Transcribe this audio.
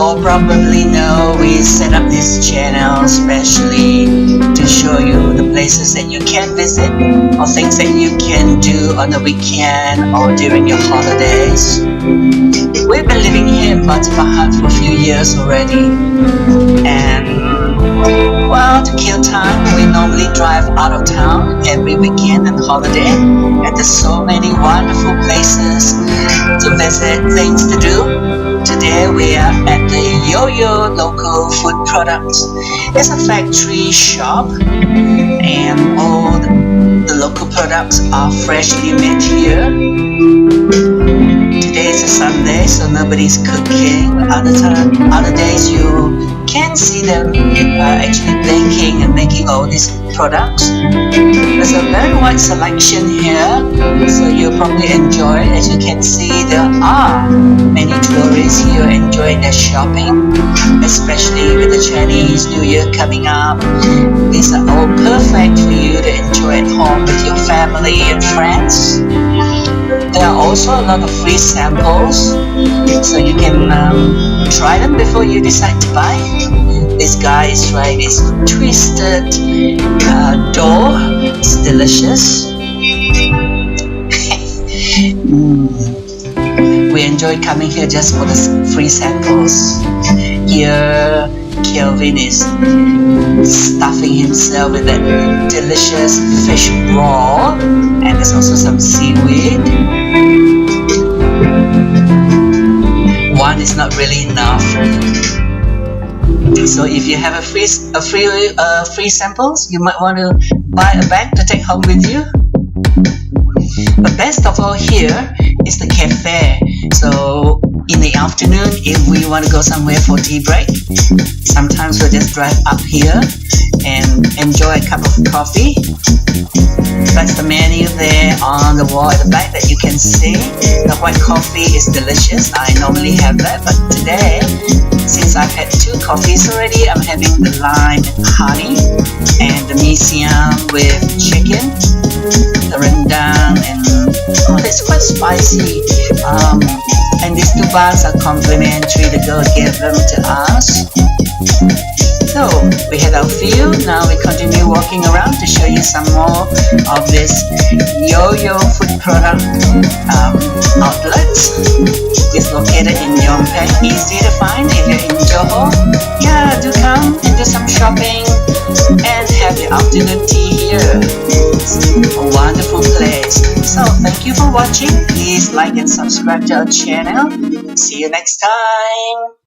all probably know, we set up this channel especially to show you the places that you can visit or things that you can do on the weekend or during your holidays. We've been living here in Batu Pahat for a few years already, and well, to kill time, we normally drive out of town every weekend and holiday, and there's so many wonderful places to visit, things to do. Today we are at the YOYO local food products. It's a factory shop, and all the local products are freshly made here. Today is a Sunday, so nobody's cooking. Other days you can see them actually baking and making all these products. There's a very wide selection here, so you'll probably enjoy it. As you can see, there are many tourists here enjoying their shopping, especially with the Chinese New Year coming up. These are all perfect for you to enjoy at home with your family and friends. There are also a lot of free samples, so you can try them before you decide to buy. This guy is trying this twisted dough. It's delicious. We enjoy coming here just for the free samples. Here, Kelvin is stuffing himself with that delicious fish roll, and there's also some seaweed. One is not really enough, so if you have a free samples, you might want to buy a bag to take home with you. But best of all here is the cafe. So in the afternoon, if we want to go somewhere for tea break, sometimes we'll just drive up here and enjoy a cup of coffee. That's the menu there on the wall at the back that you can see. The white coffee is delicious. I normally have that, but today, since I've had 2 coffees already, I'm having the lime and honey and the mee siam with chicken, the rendang, and it's quite spicy. And these 2 bars are complimentary. The girl gave them to us. So we had our fill. Now we continue walking around to show you some more of this YOYO food product outlets. It's located in Yong Peng, easy to find if you're in Johor. Yeah, do come and do some shopping and have your afternoon tea here. It's a wonderful place. So thank you for watching. Please like and subscribe to our channel. See you next time.